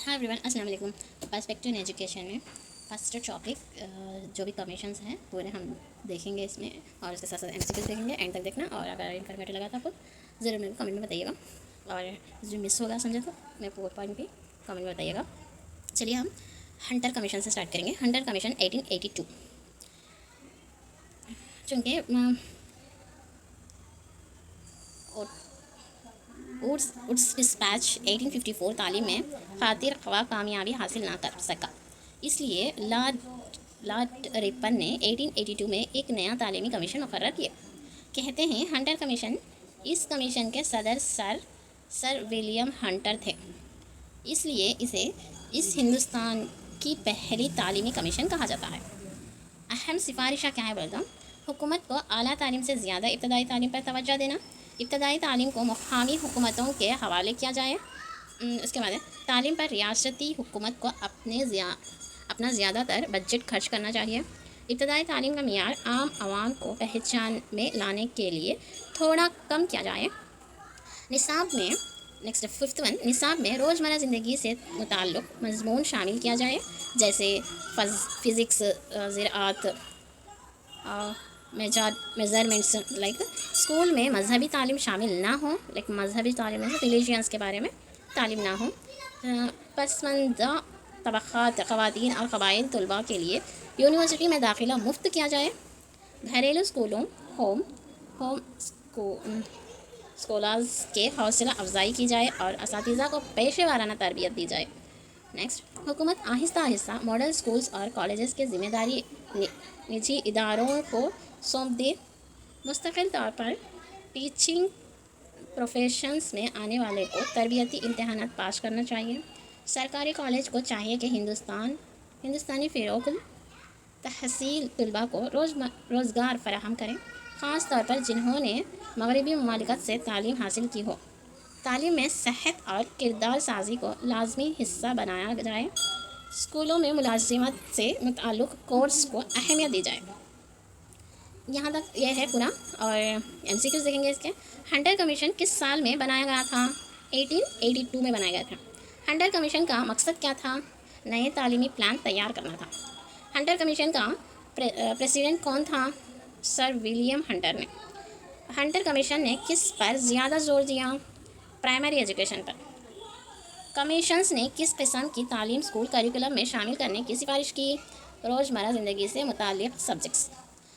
Hi everyone, अस्सलाम वालेकुम। Perspective in education में फर्स्ट टॉपिक जो भी कमीशंस हैं पूरे हम देखेंगे इसमें, और उसके साथ साथ एमसीक्यूज देखेंगे। एंड तक देखना, और अगर इन्फॉर्मेटिव लगा तो आपको ज़रूर मेरे को कमेंट में बताइएगा, और जो मिस होगा समझे तो मेरे को पॉइंट भी कमेंट में बताइएगा। चलिए हम हंटर कमीशन से स्टार्ट करेंगे। हंटर कमीशन 1882, चूँकि उड्स डिस्पैच 1854 तालीम में खातिर ख्वा कामयाबी हासिल ना कर सका, इसलिए लॉर्ड रिपन ने 1882 में एक नया तालीमी कमीशन मुकर्रर किया। कहते हैं हंटर कमीशन, इस कमीशन के सदर सर विलियम हंटर थे, इसलिए इसे इस हिंदुस्तान की पहली तालीमी कमीशन कहा जाता है। अहम सिफारिशा क्या है बोलता हूँ। हुकूमत को आला तालीम से ज़्यादा इब्तदाई तालीम पर तवज्जो देना, इब्तदाई तालीम को मुकामी हुकूमतों के हवाले किया जाए। उसके बाद तालीम पर रियासती हुकूमत को अपना ज़्यादातर बजट खर्च करना चाहिए। इब्तदाई तालीम का मियार आम आवाम को पहचान में लाने के लिए थोड़ा कम किया जाए। निसाब में नेक्स्ट फिफ्थ वन, निसाब में रोज़मर्रा ज़िंदगी से मुताल्लिक़ मज़मून शामिल किया जाए, जैसे फ़िज़िक्स, ज़राअत, मेजरमेंट्स। लाइक स्कूल में मजहबी तालीम शामिल ना हो, लाइक मजहबी तालीम में रिलीजियंस के बारे में तालीम ना हो। पसमानदा तबक़ात ख़वातीन और क़बाइल तलबा के लिए यूनिवर्सिटी में दाखिला मुफ्त किया जाए। घरेलू स्कूलों होम स्कॉलर्स के हौसला अफजाई की जाए और असातिज़ा को पेशे वाराना तरबियत दी जाए। नेक्स्ट, हुकूमत आहिस्ता आहिस्ता मॉडल स्कूल्स और कॉलेजेस की ज़िम्मेदारी निजी इदारों को सौंप दे। मुस्तकिल तौर पर टीचिंग प्रोफेशंस में आने वाले को तरबियती इम्तहानात पास करना चाहिए। सरकारी कॉलेज को चाहिए कि हिंदुस्तानी फ़िरोग़ुल तहसील तलबा को रोज़गार फराहम करें, ख़ास तौर पर जिन्होंने मगरबी ममालिकत से तालीम हासिल की हो। तालीम में सेहत और किरदार साजी को लाजमी हिस्सा बनाया जाए। स्कूलों में मुलाजिमत से मुताल्लिक़ कोर्स को अहमियत दी जाए। यहाँ तक यह है पूरा, और एमसीक्यूज़ देखेंगे इसके। हंटर कमीशन किस साल में बनाया गया था? 1882 में बनाया गया था। हंटर कमीशन का मकसद क्या था? नए तालीमी प्लान तैयार करना था। हंटर कमीशन का प्रेसिडेंट कौन था? सर विलियम हंटर ने। हंटर कमीशन ने किस पर ज़्यादा जोर दिया? प्राइमरी एजुकेशन पर। कमीशंस ने किस किस्म की तालीम स्कूल करिकुलम में शामिल करने की सिफारिश की? रोज़मर्रा ज़िंदगी से मुताल्लिक़ सब्जेक्ट्स।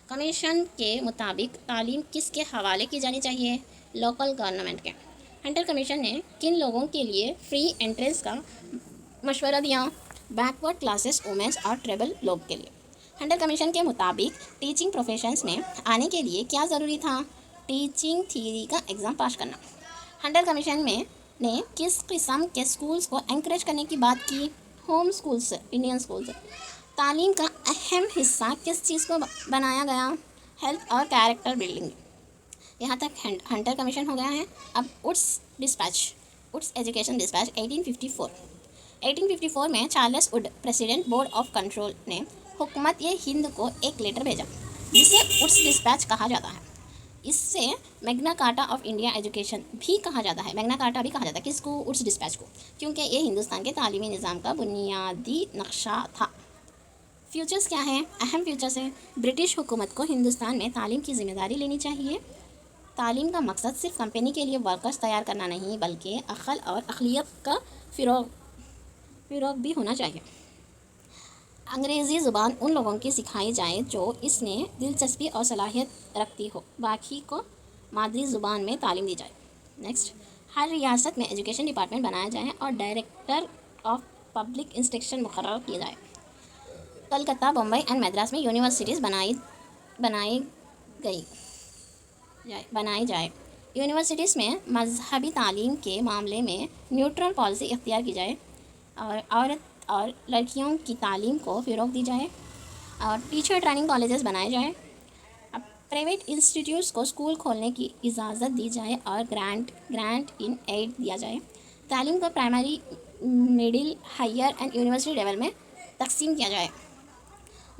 कमीशन के मुताबिक तालीम किसके हवाले की जानी चाहिए? लोकल गवर्नमेंट के। हंटर कमीशन ने किन लोगों के लिए फ्री एंट्रेंस का मशवरा दिया? बैकवर्ड क्लासेस, वुमेंस और ट्राइबल लोग के लिए। हंटर कमीशन के मुताबिक टीचिंग प्रोफेशंस में आने के लिए क्या ज़रूरी था? टीचिंग थ्योरी का एग्ज़ाम पास करना। हंटर कमीशन ने किस किस्म के स्कूल्स को एनकरेज करने की बात की? Home schools, Indian schools. तालीम का अहम हिस्सा किस चीज़ को बनाया गया? हेल्थ और कैरेक्टर बिल्डिंग। यहाँ तक हंटर कमीशन हो गया है। अब उड्स एजुकेशन डिस्पैच 1854 में Charles Wood, president board of control ने हुकूमत हिंद को एक लेटर भेजा, जिसे उड्स डिस्पैच कहा जाता है। इससे Magna carta of India education भी कहा जाता है। मैग्ना कार्टा भी कहा जाता है किसको? उड्स डिस्पैच को, क्योंकि ये हिंदुस्तान के तालीमी निज़ाम का बुनियादी नक्शा था। फ्यूचर्स क्या है? अहम फ्यूचर्स है। ब्रिटिश हुकूमत को हिंदुस्तान में तालीम की ज़िम्मेदारी लेनी चाहिए। तालीम का मकसद सिर्फ कंपनी के लिए वर्कर्स तैयार करना नहीं, बल्कि अक़ल और अक़लियत का फ़िरोग़ भी होना चाहिए। अंग्रेज़ी ज़ुबान उन लोगों की सिखाई जाए जो इसमें दिलचस्पी और सलाहियत रखती हो, बाकी को मादरी ज़ुबान में तालीम दी जाए। नेक्स्ट, हर रियासत में एजुकेशन डिपार्टमेंट बनाया जाए और डायरेक्टर ऑफ पब्लिक इंस्ट्रक्शन मुकर्रर किया जाए। कलकत्ता, बम्बई एंड मद्रास में यूनिवर्सिटीज़ बनाई जाए। यूनिवर्सिटीज़ में मजहबी तालीम के मामले में न्यूट्रल पॉलिसी इख्तियार की जाए, और औरत और लड़कियों की तालीम को फ़िरोग़ दी जाए, और टीचर ट्रेनिंग कॉलेजेस बनाए जाए। अब प्राइवेट इंस्टीट्यूट्स को स्कूल खोलने की इजाज़त दी जाए और ग्रांट इन एड दिया जाए। तालीम को primary, middle, higher and university level में तकसीम किया जाए।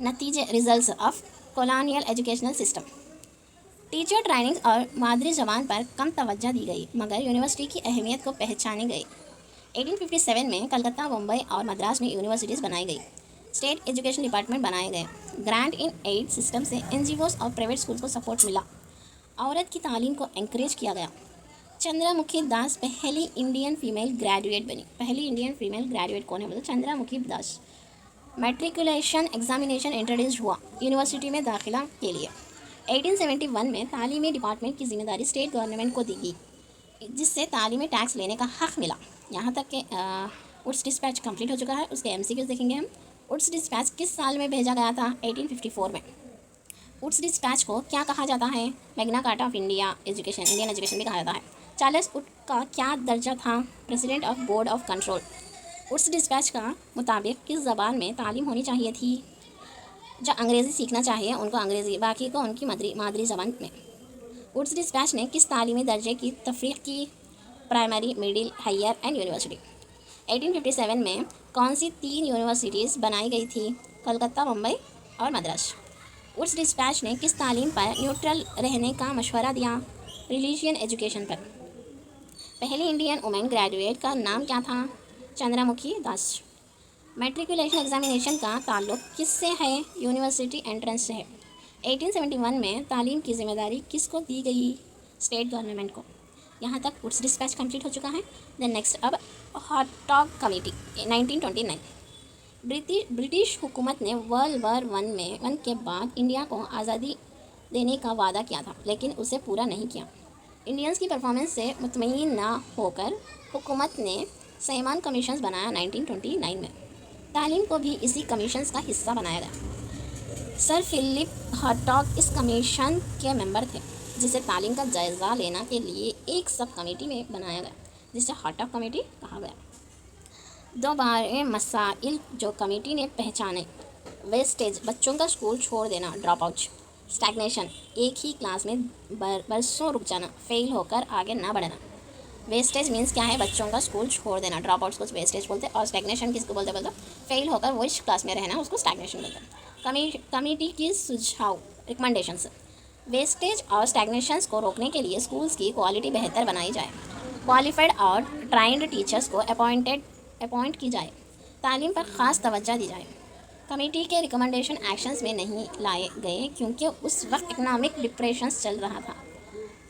नतीजे, results of colonial educational system. Teacher training और मादरी ज़बान पर कम तवज्जो दी गई, मगर यूनिवर्सिटी की अहमियत को पहचानी गई। 1857 में कलकत्ता, मुंबई और मद्रास में यूनिवर्सिटीज़ बनाई गई। स्टेट एजुकेशन डिपार्टमेंट बनाए गए। ग्रांट इन एड सिस्टम से एनजीओज और प्राइवेट स्कूल को सपोर्ट मिला। औरत की तालीम को एंकरेज किया गया। चंद्रामुखी दास पहली इंडियन फीमेल ग्रेजुएट बनी। पहली इंडियन फीमेल ग्रेजुएट कौन है? बोलो चंद्रामुखी दास। मैट्रिकुलेशन एग्जामिनेशन इंट्रोड्यूस हुआ यूनिवर्सिटी में दाखिला के लिए। 1871 में तालीमी डिपार्टमेंट की जिम्मेदारी स्टेट गवर्नमेंट को दी गई, जिससे तालीमी टैक्स लेने का हक मिला। यहाँ तक कि उड्स डिस्पैच कंप्लीट हो चुका है। उसके एमसीक्यूज देखेंगे हम। उड्स डिस्पैच किस साल में भेजा गया था? 1854 में। उड्स डिस्पैच को क्या कहा जाता है? Magna carta of India education, Indian education भी कहा जाता है। चार्ल्स वुड का क्या दर्जा था? President of board of control. Wood's dispatch का मुताबिक किस ज़बान में तालीम होनी चाहिए थी? जो अंग्रेज़ी सीखना चाहिए उनको अंग्रेज़ी, बाकी को उनकी मादरी ज़बान में। उड्स डिस्पैच ने किस तालीमी दर्जे की तफरीक की? Primary, middle, higher and university. 1857 में कौन सी 3 यूनिवर्सिटीज़ बनाई गई थी? कलकत्ता, मुंबई और मद्रास। उड्स डिस्पैच ने किस तालीम पर न्यूट्रल रहने का मशवरा दिया? रिलीजियन एजुकेशन पर। पहली इंडियन वुमेन ग्रेजुएट का नाम क्या था? चंद्रामुखी दास। मैट्रिकुलेशन एग्जामिनेशन का ताल्लुक किससे है? यूनिवर्सिटी एंट्रेंस से है। 1871 में तालीम की जिम्मेदारी किसको दी गई? स्टेट गवर्नमेंट को। यहाँ तक उड्स डिस्पैच कंप्लीट हो चुका है। देन नेक्स्ट अब हॉटॉग कमेटी 1929। ब्रिटिश हुकूमत ने वर्ल्ड वार वन के बाद इंडिया को आज़ादी देने का वादा किया था, लेकिन उसे पूरा नहीं किया। इंडियंस की परफॉर्मेंस से मुतमईन ना होकर हुकूमत ने सैमान कमीशंस बनाया 1929 में। तालीम को भी इसी कमीशंस का हिस्सा बनाया गया। सर फिलिप हॉटॉग इस कमीशन के मेंबर थे, जिसे तालीम का जायज़ा लेने के लिए एक सब कमेटी में बनाया गया, जिसे हॉटॉग कमेटी कहा गया। 2 बड़े मसाइल जो कमेटी ने पहचाने: वेस्टेज, बच्चों का स्कूल छोड़ देना, ड्रॉप आउट; स्टैग्नेशन, एक ही क्लास में बरसों रुक जाना, फेल होकर आगे ना बढ़ना। वेस्टेज मीन्स क्या है? बच्चों का स्कूल छोड़ देना। ड्रॉप आउट्स को वेस्टेज बोलते हैं, और स्टैग्नेशन किसको बोलते? फेल होकर वो इस क्लास में रहना, उसको स्टैग्नेशन बोलते हैं। कमेटी की सुझाव, रिकमेंडेशंस: वेस्टेज और स्टैग्नेशंस को रोकने के लिए स्कूल्स की क्वालिटी बेहतर बनाई जाए। क्वालिफाइड और ट्राइंड टीचर्स को अपॉइंट की जाए। तालीम पर ख़ास तवज्जो दी जाए। कमेटी के रिकमेंडेशन एक्शंस में नहीं लाए गए क्योंकि उस वक्त इकोनॉमिक डिप्रेशन चल रहा था।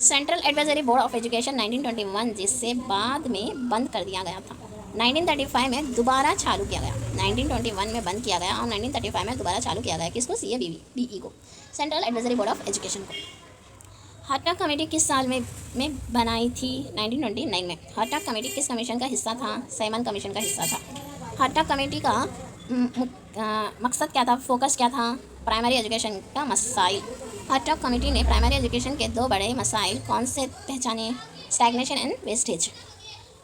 Central advisory board of education 1921, जिससे बाद में बंद कर दिया गया था, 1935 में दोबारा चालू किया गया। 1921 में बंद किया गया और 1935 में दोबारा चालू किया गया। किसको? CABE को, central advisory board of education को। हॉटॉग कमेटी किस साल में बनाई थी? 1929 में। हॉटॉग कमेटी किस कमीशन का हिस्सा था? सैमन कमीशन का हिस्सा था। हॉटॉग कमेटी का मकसद क्या था? फोकस क्या था? प्राइमरी एजुकेशन का मसाइल। हॉटॉग कमेटी ने प्राइमरी एजुकेशन के 2 बड़े मसाइल कौन से पहचाने? Stagnation and wastage.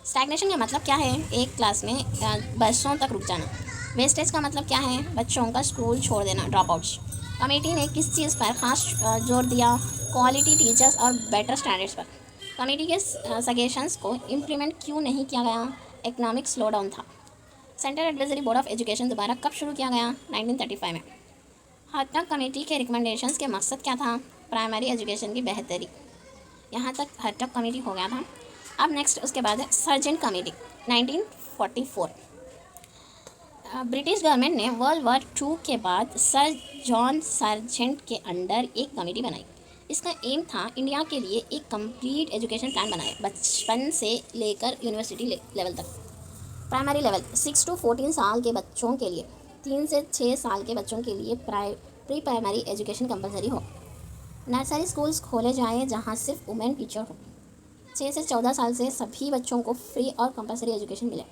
स्टैग्नेशन का मतलब क्या है? एक क्लास में बरसों तक रुक जाना। वेस्टेज का मतलब क्या है? बच्चों का स्कूल छोड़ देना, ड्रॉप आउट्स। कमेटी ने किस चीज़ पर खास जोर दिया? क्वालिटी टीचर्स और बेटर स्टैंडर्ड्स पर। कमेटी के सजेशंस को इम्प्लीमेंट क्यों नहीं किया गया? इकोनॉमिक स्लो डाउन था। Central advisory board of education दोबारा कब शुरू किया गया? 1935 में। हॉटॉग कमेटी के रिकमेंडेशंस के मकसद क्या था? प्राइमरी एजुकेशन की बेहतरी। यहाँ तक हॉटॉग कमेटी हो गया था। अब नेक्स्ट उसके बाद है सर्जेंट कमेटी 1944। ब्रिटिश गवर्नमेंट ने वर्ल्ड वार 2 के बाद सर जॉन सर्जेंट के अंडर एक कमेटी बनाई। इसका एम था इंडिया के लिए एक कंप्लीट एजुकेशन प्लान बनाए, बचपन से लेकर यूनिवर्सिटी लेवल तक। प्राइमरी लेवल 6 to 14 साल के बच्चों के लिए, 3 से 6 साल के बच्चों के लिए प्री प्राइमरी एजुकेशन कंपलसरी हो। नर्सरी स्कूल्स खोले जाएँ जहाँ सिर्फ वुमेन टीचर हो। 6 से 14 साल से सभी बच्चों को फ्री और कंपलसरी एजुकेशन मिले।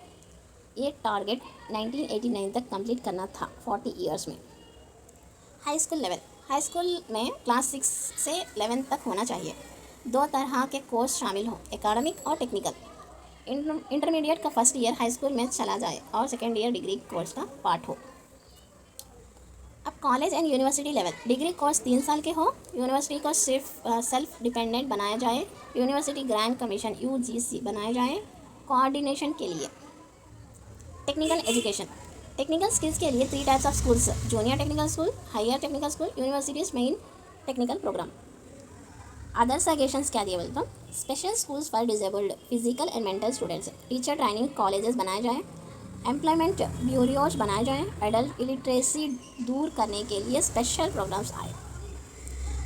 ये टारगेट 1989 तक कंप्लीट करना था, 40 ईयर्स में। High school level, high school में क्लास 6 से 11 तक होना चाहिए। 2 तरह के कोर्स शामिल हों, एकेडमिक और टेक्निकल। इंटरमीडिएट का फर्स्ट ईयर हाई स्कूल में चला जाए और सेकेंड ईयर डिग्री कोर्स का पार्ट हो। अब college and university level, degree course 3 साल के हो। यूनिवर्सिटी को सिर्फ सेल्फ डिपेंडेंट बनाया जाए। यूनिवर्सिटी ग्रांट कमीशन UGC बनाया जाए कोऑर्डिनेशन के लिए। टेक्निकल एजुकेशन, टेक्निकल स्किल्स के लिए 3 types of schools: junior technical school, higher technical school, universities main technical programme. Other suggestions क्या दिए बोलते हैं, special schools for disabled physical and mental students, teacher training colleges बनाए जाएँ, एम्प्लॉयमेंट ब्यूरोज बनाए जाएँ, एडल्ट इलिटरेसी दूर करने के लिए स्पेशल प्रोग्राम्स आए।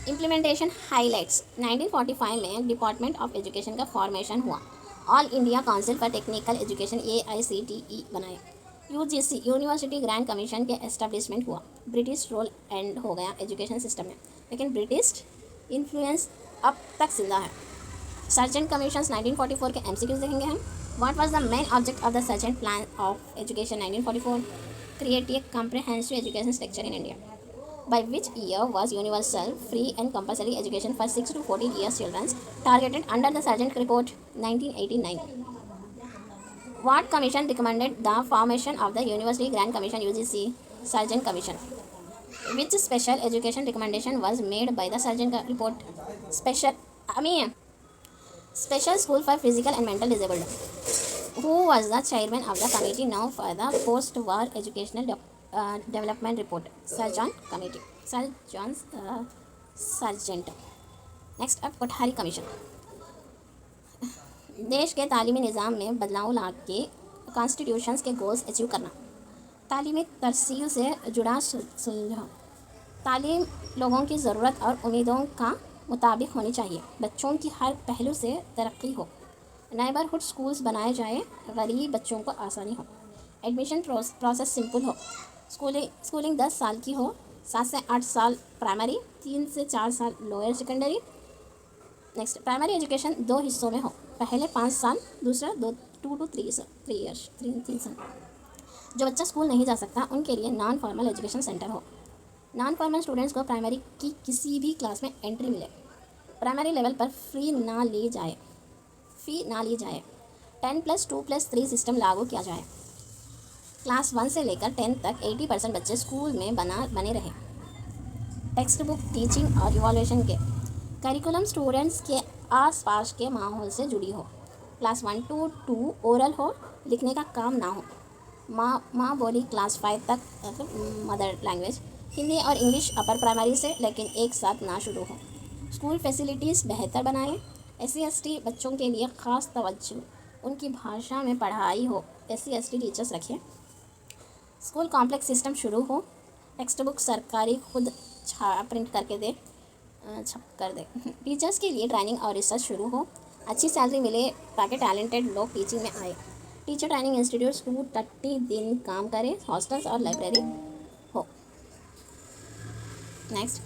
इम्प्लीमेंटेशन हाईलाइट्स, 1945 में डिपार्टमेंट ऑफ एजुकेशन का फॉर्मेशन हुआ। All India council for technical education AICTE बनाए। UGC यूनिवर्सिटी ग्रैंड कमीशन के एस्टेब्लिशमेंट हुआ। ब्रिटिश रोल एंड हो गया एजुकेशन सिस्टम में, लेकिन ब्रिटिश इन्फ्लुएंस अब तक जिंदा है। सर्जेंट कमीशंस 1944 के MCQs देखेंगे हम। What was the main object of the sergeant plan of education 1944? Create a comprehensive education structure in India, by which year was universal, free and compulsory education for 6 to 14 years children targeted under the Sargent Report 1989. What commission recommended the formation of the University Grand Commission UGC Sargent Commission? Which special education recommendation was made by the Sargent Report? Special School for Physical and Mental Disabled. Who was the chairman of the committee now for the post-war educational development report? Sir John Committee. Sir John Sargent. Next अब Kothari commission, देश के तालीमी निज़ाम में बदलाव ला के constitutions के goals achieve करना, तालीमी तरसील से जुड़ा सुलझाव, तालीम लोगों की ज़रूरत और उम्मीदों का मुताबिक होनी चाहिए, बच्चों की हर पहलू से तरक्की हो, नेबरहुड स्कूल्स बनाए जाए, गरीब बच्चों को आसानी हो, एडमिशन प्रोसेस सिंपल हो, स्कूलिंग 10 साल की हो, 7 से 8 साल प्राइमरी, 3 से 4 साल lower secondary. Next, primary education 2 हिस्सों में हो, पहले 5 साल, दूसरा 2 to 3 साल। जो बच्चा स्कूल नहीं जा सकता उनके लिए नॉन फॉर्मल एजुकेशन सेंटर हो। नॉन फॉर्मल स्टूडेंट्स को प्राइमरी की किसी भी क्लास में एंट्री मिले, प्राइमरी लेवल पर फ़ी ना ली जाए, 10+2+3 सिस्टम लागू किया जाए। क्लास 1 से लेकर 10 तक 80% बच्चे स्कूल में बने रहे। टेक्स्ट बुक, टीचिंग और इवॉल्यूशन के करिकुलम स्टूडेंट्स के आसपास के माहौल से जुड़ी हो। क्लास 1 to 2 ओरल हो, लिखने का काम ना हो। माँ बोली क्लास 5 तक, मतलब मदर लैंग्वेज, हिंदी और इंग्लिश अपर प्राइमरी से, लेकिन एक साथ ना शुरू हो। स्कूल फैसिलिटीज़ बेहतर बनाएं। SC/ST बच्चों के लिए ख़ास तवज्जो, उनकी भाषा में पढ़ाई हो, SC/ST टीचर्स रखें। स्कूल कॉम्प्लेक्स सिस्टम शुरू हो। टेक्स्ट बुक सरकारी खुद प्रिंट करके दे, छप कर दे। टीचर्स के लिए ट्रेनिंग और रिसर्च शुरू हो, अच्छी सैलरी मिले ताकि टैलेंटेड लोग टीचिंग में आए। टीचर ट्रेनिंग इंस्टीट्यूट 230 दिन काम करे, हॉस्टल्स और लाइब्रेरी हो। Next,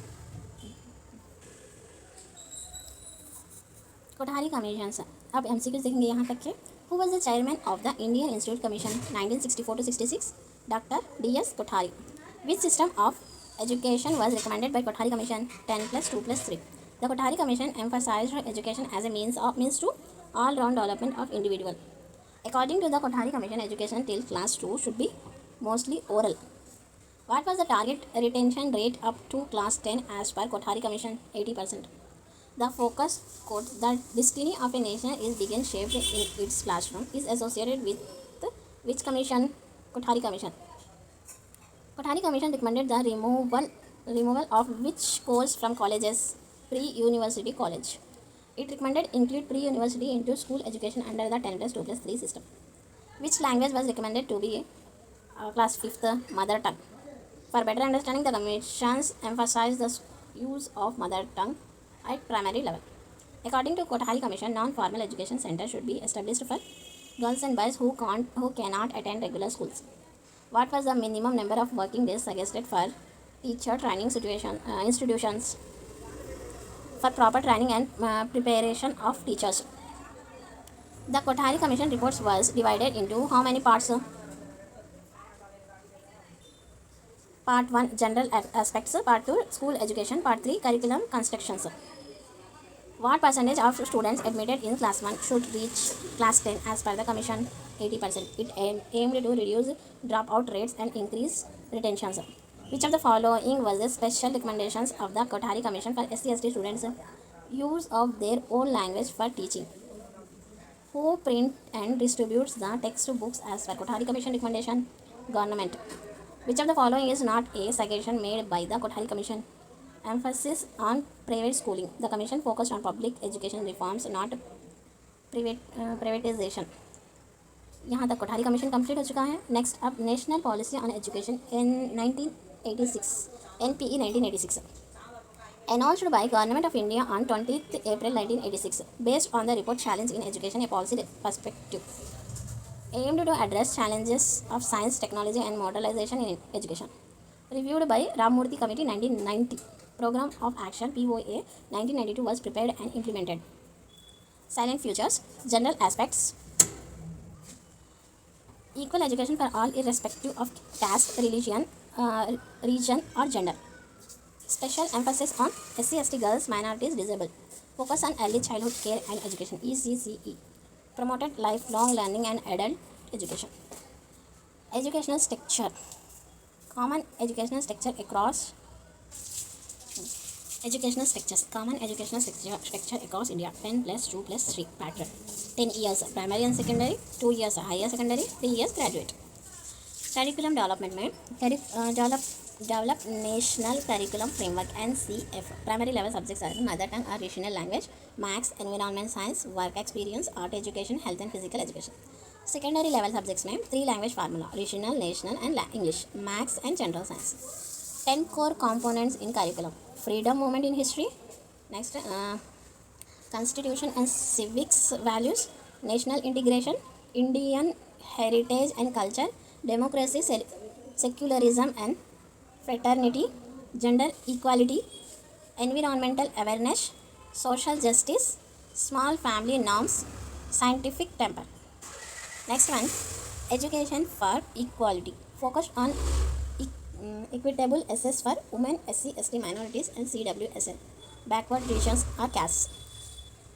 Kothari commission. अब MCQs देखेंगे यहाँ तक के। Who was the chairman of the Indian institute commission 1964 to 66? Doctor DS Kothari. Which system of education was recommended by Kothari Commission? 10+2+3. The Kothari Commission emphasized education as a means to all-round development of individual. According to the Kothari Commission, education till class 2 should be mostly oral. What was the target retention rate up to class 10 as per Kothari Commission? 80%. The focus quote, the destiny of a nation is being shaped in its classroom, is associated with which commission? Kothari Commission. Kothari Commission recommended the removal of which course from colleges? Pre-university college. It recommended include pre-university into school education under the 10+2+3 system. Which language was recommended to be class 5th mother tongue? For better understanding, the commissions emphasized the use of mother tongue at primary level. According to Kothari Commission, non-formal education center should be established for girls and boys who cannot attend regular schools. What was the minimum number of working days suggested for teacher training institutions for proper training and preparation of teachers? The Kothari Commission reports was divided into how many parts? Part 1 general aspects, Part 2 school education, Part 3 curriculum constructions. What percentage of students admitted in class 1 should reach class 10 as per the commission? 80%. It aimed to reduce dropout rates and increase retention. Which of the following was the special recommendations of the Kothari Commission for SC/ST students? Use of their own language for teaching. Who print and distributes the textbooks as per Kothari Commission recommendation? Government. Which of the following is not a suggestion made by the Kothari Commission? Emphasis on private schooling. The commission focused on public education reforms, not privatization. यहाँ तक Kothari commission complete हो चुका है. Next अब national policy on education in 1986, NPE 1986, announced by Government of India on 20th April 1986, based on the report Challenge in Education, a Policy Perspective, aimed to address challenges of science, technology and modernization in education. Reviewed by Ramamurthy Committee 1990. Program of Action POA 1992 was prepared and implemented. Silent Futures. General aspects. Equal education for all irrespective of caste, religion, region or gender. Special emphasis on SC/ST girls, minorities, disabled. Focus on early childhood care and education, ECCE. Promoted lifelong learning and adult education. Educational structure. Common educational structure across educational structures. Common educational structure across India. 10 plus 2 plus 3 pattern. 10 years primary and secondary, 2 years higher secondary, 3 years graduate. Curriculum development में develop national curriculum framework NCF. Primary level subjects are mother tongue or regional language, maths, environment science, work experience, art education, health and physical education. Secondary level subjects में 3 language formula, regional, national and English, maths and general science. 10 core components in curriculum. Freedom movement in history. Next, constitution and civics values, national integration, Indian heritage and culture, democracy, secularism and fraternity, gender equality, environmental awareness, social justice, small family norms, scientific temper. Next one, education for equality, focused on equitable access for women, SC, ST minorities and CWSL, backward regions or castes.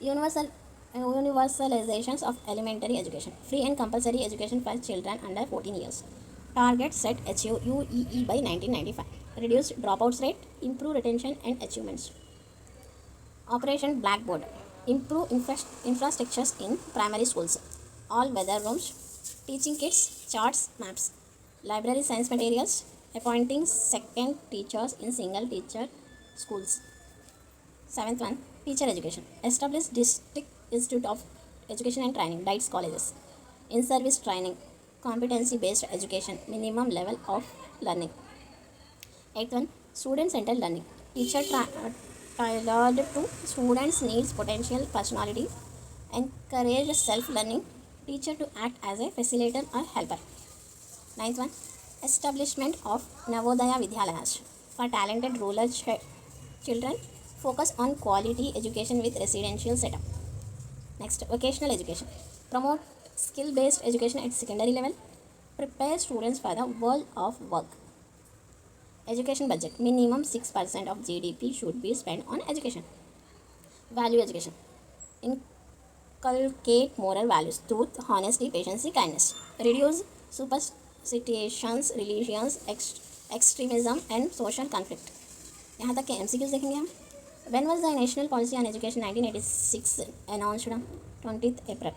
Universalizations of elementary education, free and compulsory education for children under 14 years. Target set achieve UEE by 1995. Reduced dropouts rate, improve retention and achievements. Operation Blackboard, improve infrastructures in primary schools, all weather rooms, teaching kits, charts, maps, library science materials, appointing second teachers in single teacher schools. 7th one, teacher education, establish district institute of education and training, DITES colleges, in-service training, competency-based education, minimum level of learning. 8th one, student-centered learning, teacher tailored to students' needs, potential, personality, encourage self-learning, teacher to act as a facilitator or helper. 9th one, establishment of Navodaya Vidyalayas for talented rural children, focus on quality education with residential setup. Next, vocational education, promote skill-based education at secondary level, prepare students for the world of work. Education budget, minimum 6% of GDP should be spent on education. Value education, inculcate moral values, truth, honesty, patience, kindness, reduce superstitions, religions, extremism and social conflict. यहाँ तक के MCQs देखेंगे हम. When was the National Policy on Education 1986 announced? 20th April.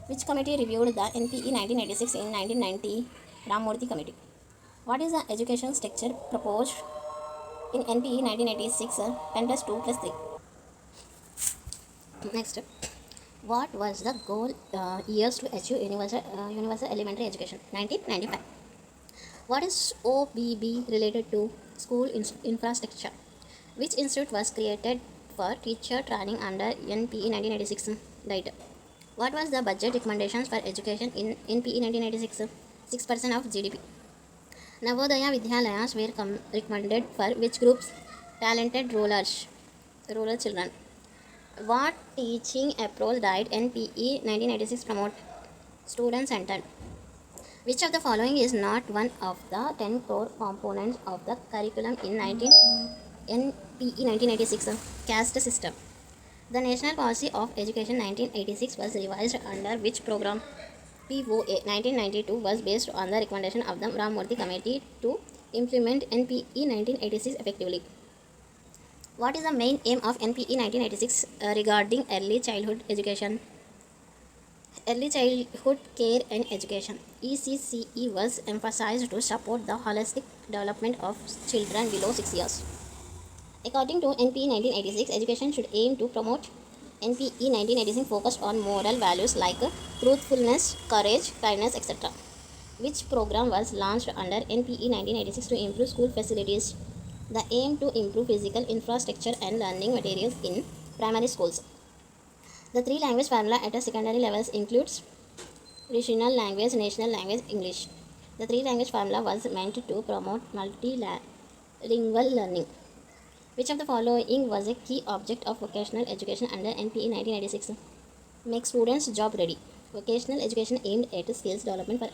Which committee reviewed the NPE 1986 in 1990? Ramamurthy Committee. What is the educational structure proposed in NPE 1986? 10 plus 2 plus 3. Next, what was the goal years to achieve universal elementary education? 1995. What is OBB related to? School infrastructure. Which institute was created for teacher training under NPE 1986? Right. What was the budget recommendations for education in NPE 1986? 6% of GDP. Navodaya Vidyalayas were recommended for which groups? Talented rural children. What teaching approach did NPE 1986 promote? Student centered. Which of the following is not one of the 10 core components of the curriculum in NPE 1986? Caste system. The National Policy of Education 1986 was revised under which program? POA 1992 was based on the recommendation of the Ramamurthy Committee to implement NPE 1986 effectively. What is the main aim of NPE 1986 regarding early childhood education? Early childhood care and education, ECCE, was emphasized to support the holistic development of children below 6 years. According to NPE 1986, education should aim to promote. NPE 1986 focused on moral values like truthfulness, courage, kindness, etc. Which program was launched under NPE 1986 to improve school facilities? The aim to improve physical infrastructure and learning materials in primary schools. The three language formula at a secondary levels includes regional language, national language, English. The three language formula was meant to promote multilingual learning. Which of the following was a key object of vocational education under NPE 1986? Make students job ready. Vocational education aimed at skills development for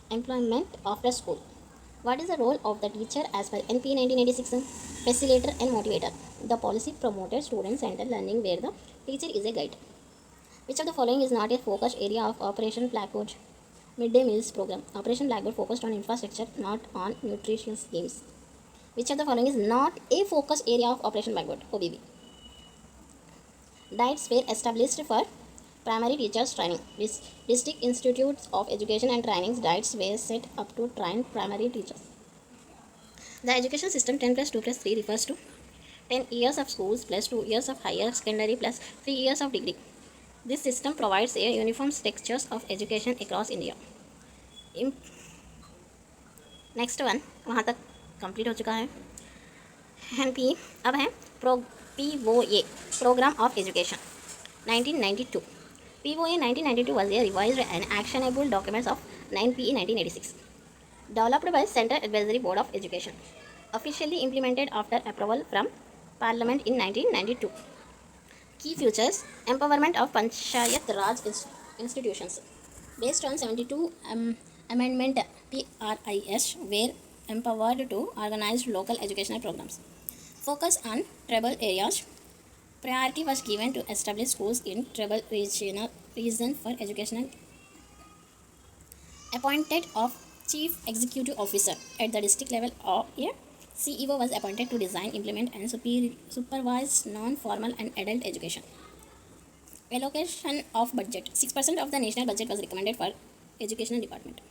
employment after school. What is the role of the teacher as per NPE 1986? Facilitator and motivator. The policy promoted student-centered learning where the teacher is a guide. Which of the following is not a focused area of Operation Blackboard? Midday Meals Program. Operation Blackboard focused on infrastructure, not on nutritious games. Which of the following is not a focused area of Operation Blackboard? OBB. Diets were established for primary teachers training. District Institutes of Education and Training's diets were set up to train primary teachers. The education system 10 plus 2 plus 3 refers to 10 years of schools plus 2 years of higher secondary plus 3 years of degree. This system provides a uniform structures of education across India. Next one वहाँ तक complete हो चुका है। NP अब है POA programme of education 1992. POA 1992 was a revised and actionable document of 9PE 1986, developed by Central Advisory Board of Education, officially implemented after approval from Parliament in 1992. Key features: empowerment of Panchayat Raj institutions. Based on 72 Amendment, PRIS were empowered to organize local educational programs. Focus on tribal areas. Priority was given to establish schools in tribal region for educational. Appointed of Chief Executive Officer at the district level. A CEO was appointed to design, implement and supervise non-formal and adult education. Allocation of budget. 6% of the national budget was recommended for educational department.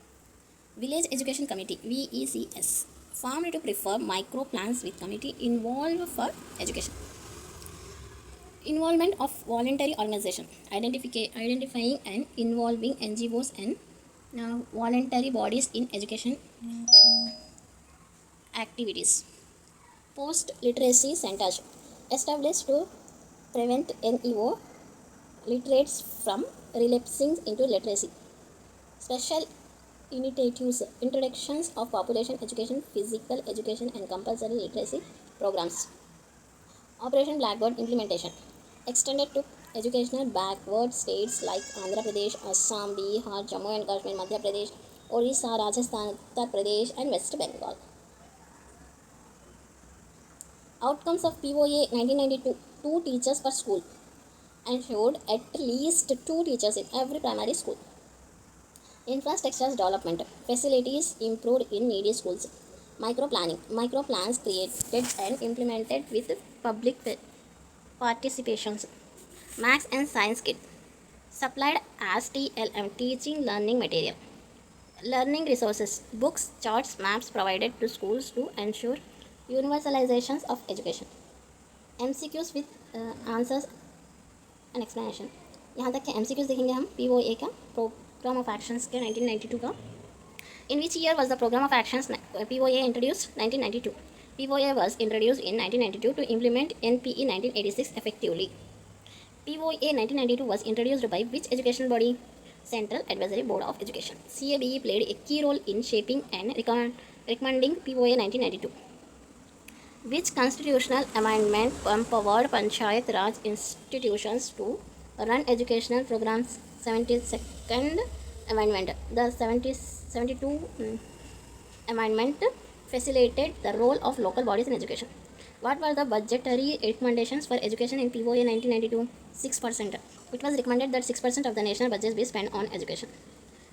Village Education Committee VECS formed to prefer micro plans with committee involved for education. Involvement of voluntary organization, identifying and involving NGOs and voluntary bodies in education activities. Post literacy centers established to prevent NEO literates from relapsing into literacy. Special initiatives, introductions of population education, physical education and compulsory literacy programs. Operation Blackboard implementation extended to educational backward states like Andhra Pradesh, Assam, Bihar, Jammu and Kashmir, Madhya Pradesh, Orissa, Rajasthan, Uttar Pradesh and West Bengal. Outcomes of POA 1992: 2 teachers per school ensured at least 2 teachers in every primary school. Infrastructure development, facilities improved in needy schools. Microplans created and implemented with public participations. Maths and Science Kit supplied as TLM, teaching learning material. Learning resources, books, charts, maps provided to schools to ensure universalizations of education. MCQs with answers and explanation. यहाँ तक के MCQs देखेंगे हम POA का programme of actions के 1992 का। In which year was the program of actions POA introduced? 1992. POA was introduced in 1992 to implement NPE 1986 effectively. POA 1992 was introduced by which educational body? Central Advisory Board of Education. CABE played a key role in shaping and recommending POA 1992. Which constitutional amendment empowered Panchayat Raj institutions to run educational programs? 72nd Amendment. The 72 Amendment facilitated the role of local bodies in education. What were the budgetary recommendations for education in POA 1992? 6%. It was recommended that 6% of the national budget be spent on education.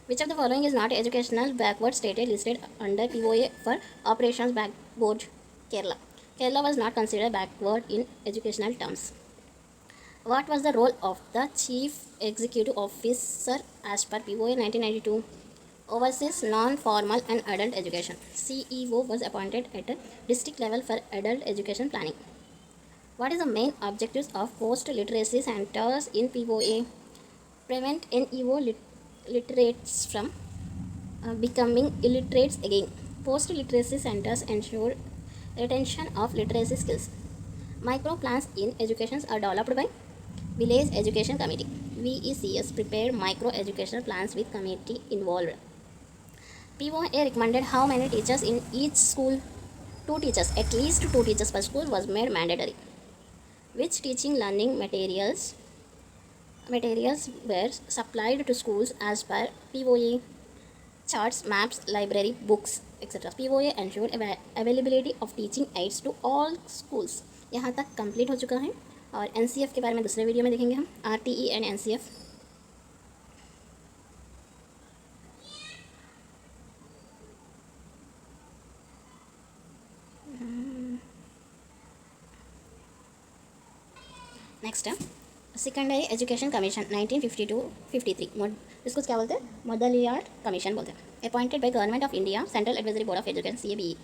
Which of the following is not educational backward state listed under POA for Operations Blackboard? Kerala. Kerala was not considered backward in educational terms. What was the role of the Chief Executive Officer as per POA 1992? Oversees non-formal and adult education. CEO was appointed at a district level for adult education planning. What is the main objectives of post-literacy centers in POA? Prevent NEO literates from becoming illiterates again. Post-literacy centers ensure retention of literacy skills. Micro plans in education are developed by Village Education Committee. VECS prepared micro educational plans with committee involved. POA recommended how many teachers in each school? Two teachers, at least two teachers per school was made mandatory. Which teaching learning materials were supplied to schools as per POA? Charts, maps, library, books, etc. POA ensured availability of teaching aids to all schools. यहाँ तक complete हो चुका है और NCF के बारे में दूसरे वीडियो में देखेंगे हम RTE एंड NCF. नेक्स्ट है सेकेंडरी एजुकेशन कमीशन 1952-53. इसको क्या बोलते हैं? मोदलियार कमीशन बोलते हैं. Appointed by government of India, central advisory board of education CABE.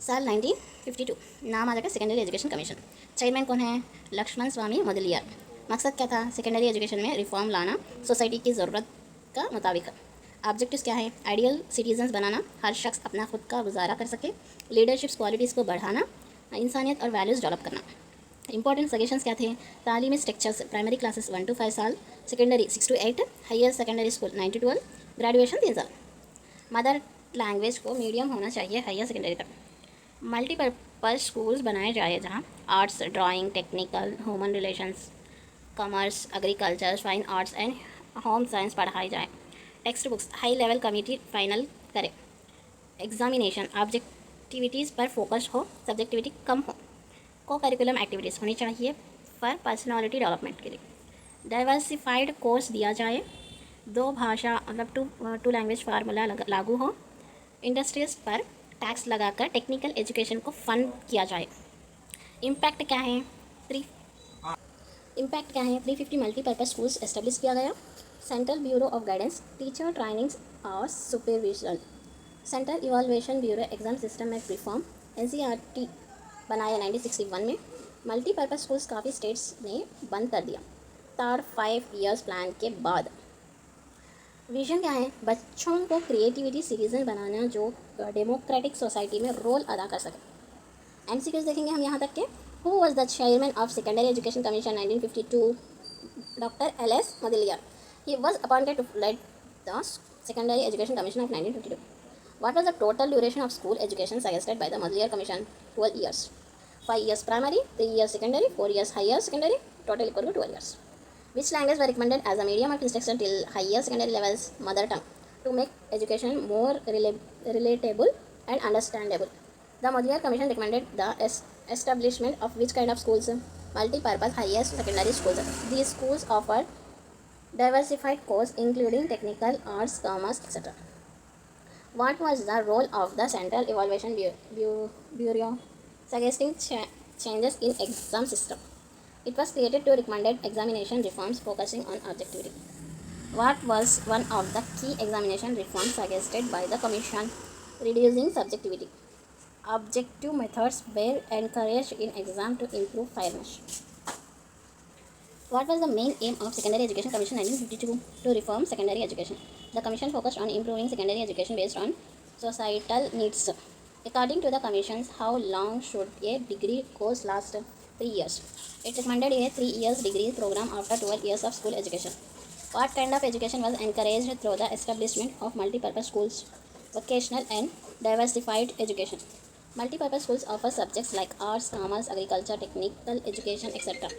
साल 1952. नाम आ जाएगा सेकेंडरी एजुकेशन कमीशन. चेयरमैन कौन है? लक्ष्मण स्वामी मोदलियार. मकसद क्या था सेकेंडरी एजुकेशन में? रिफॉर्म लाना सोसाइटी की ज़रूरत का मुताबिक. ऑब्जेक्टिव्स क्या है? आइडियल सिटीजन्स बनाना, हर शख्स अपना खुद का गुजारा कर सके. लीडरशिप्स क्वालिटीज़ को बढ़ाना, इंसानियत और वैल्यूज़ डेवलप करना. इंपॉर्टेंट सजेशंस क्या थे? तालीमी स्ट्रक्चर्स प्राइमरी क्लासेस 1 to 5 साल, secondary 6 to 8, higher secondary school 9 to 12, graduation 3 साल. मदर लैंग्वेज को मीडियम होना चाहिए हायर सेकेंडरी तक. मल्टीपर्पज़ स्कूल्स बनाए जाए जहाँ arts, drawing, technical, human relations, commerce, agriculture, fine arts and home science पढ़ाई जाए. Text books high level committee final करे. एग्जामिनेशन ऑब्जेक्टिविटीज़ पर फोकस हो, सब्जेक्टिविटी कम हो. को करिकुलम एक्टिविटीज़ होनी चाहिए फॉर पर्सनालिटी डेवलपमेंट के लिए. डाइवर्सिफाइड कोर्स दिया जाए. 2 भाषा मतलब टू लैंग्वेज फार्मूला लागू हो. इंडस्ट्रीज पर टैक्स लगाकर टेक्निकल एजुकेशन को फंड किया जाए. इम्पैक्ट क्या है? 350 मल्टीपर्पज़ स्कूल्स एस्टेब्लिश किया गया. Central bureau of guidance, teacher trainings और supervision. Central evaluation bureau exam system में रिफॉर्म. NCERT बनाया 1961 में. मल्टीपर्पज़ स्कूल्स काफ़ी स्टेट्स ने बंद कर दिया थर्ड 5 ईयर्स प्लान के बाद. विजन क्या है? बच्चों को क्रिएटिविटी सिटीजन बनाना जो डेमोक्रेटिक सोसाइटी में रोल अदा कर सके. MCQs देखेंगे हम यहाँ तक के. Who was the chairman of secondary education commission 1952? Doctor LS Mudaliar. He was appointed to lead the secondary education commission of 1952. What was the total duration of school education suggested by the Modelier Commission? 12 years. 5 years primary, 3 years secondary, 4 years higher secondary, total equal to 12 years. Which language were recommended as a medium of instruction till higher secondary levels? Mother tongue. To make education more relatable and understandable. The Modelier Commission recommended the establishment of which kind of schools? Multi-purpose higher secondary schools. These schools offer diversified courses including technical, arts, commerce, etc. What was the role of the Central Evaluation Bureau? Suggesting changes in exam system. It was created to recommend examination reforms focusing on objectivity. What was one of the key examination reforms suggested by the Commission? Reducing subjectivity. Objective methods were encouraged in exam to improve fairness. What was the main aim of Secondary Education Commission 1952? To reform secondary education. The commission focused on improving secondary education based on societal needs. According to the commissions, how long should a degree course last? 3 years. It recommended a 3 years degree program after 12 years of school education. What kind of education was encouraged through the establishment of multipurpose schools? Vocational and diversified education. Multipurpose schools offer subjects like arts, commerce, agriculture, technical education, etc.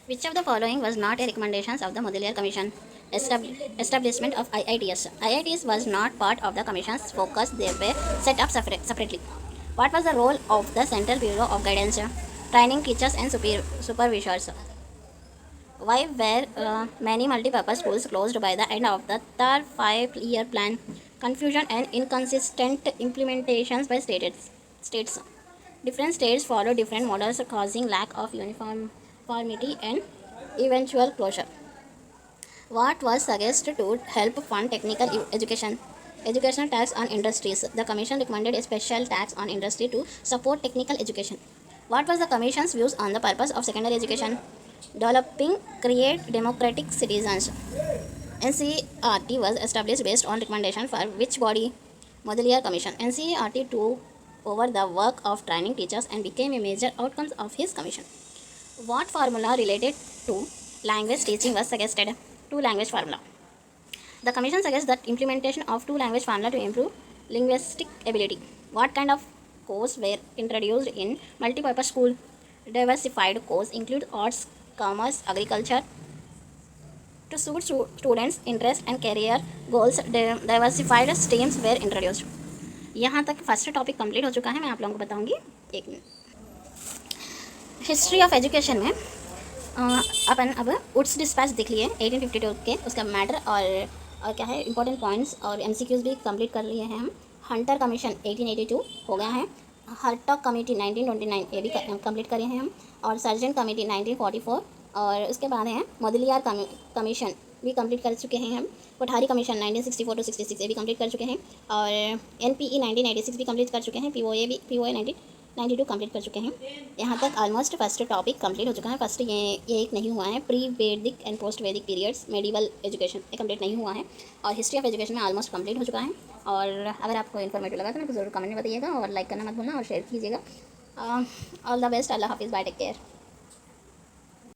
Which of the following was not a recommendation of the Modelier Commission? Establishment of IITs. IITs was not part of the Commission's focus. They were set up separately. What was the role of the Central Bureau of Guidance? Training teachers and supervisors. Why were many multipurpose schools closed by the end of the third 5-year plan? Confusion and inconsistent implementations by states. Different states follow different models, causing lack of uniformity and eventual closure. What was suggested to help fund technical education? Educational tax on industries. The commission recommended a special tax on industry to support technical education. What was the Commission's views on the purpose of secondary education? Developing create democratic citizens. NCERT was established based on recommendation for which body? Modelier Commission. NCERT took over the work of training teachers and became a major outcome of his commission. What formula related to language teaching was suggested? Two-language formula. The commission suggests that implementation of two-language formula to improve linguistic ability. What kind of course were introduced in multipurpose school? Diversified course include arts, commerce, agriculture. To suit students' interest and career goals, diversified streams were introduced. यहाँ तक first topic complete हो चुका है. मैं आप लोगों को बताऊंगी. एक मिनट. हिस्ट्री ऑफ एजुकेशन में अपन अब वुड्स डिस्पैच देख लिए 1852 के, उसका मैटर और क्या है इंपॉर्टेंट पॉइंट्स और एमसीक्यूज भी कंप्लीट कर लिए हैं हम. हंटर कमीशन 1882 हो गया है. हर्टॉग कमेटी 1929 ये भी कंप्लीट करे हैं हम. और सर्जेंट कमेटी 1944. और उसके बाद है मोदलियार कमीशन भी कंप्लीट कर चुके हैं हम. कोठारी कमीशन 1964 to 66 ये भी कंप्लीट कर चुके हैं. और एनपीई 1986 भी कंप्लीट कर चुके हैं. पीओए 1992 कंप्लीट कर चुके हैं. यहाँ तक ऑलमोस्ट फर्स्ट टॉपिक कंप्लीट हो चुका है. फर्स्ट ये एक नहीं हुआ है. प्री वैदिक एंड पोस्ट वैदिक पीरियड्स मेडिवल एजुकेशन ये कंप्लीट नहीं हुआ है. और हिस्ट्री ऑफ एजुकेशन में ऑलमोस्ट कंप्लीट हो चुका है. और अगर आपको इन्फॉर्मेटिव लगा तो मेरे को ज़रूर कमेंट में बताइएगा और लाइक करना मत भूलना और शेयर कीजिएगा. All the best. अल्लाह हाफिज़. बाय. Take care.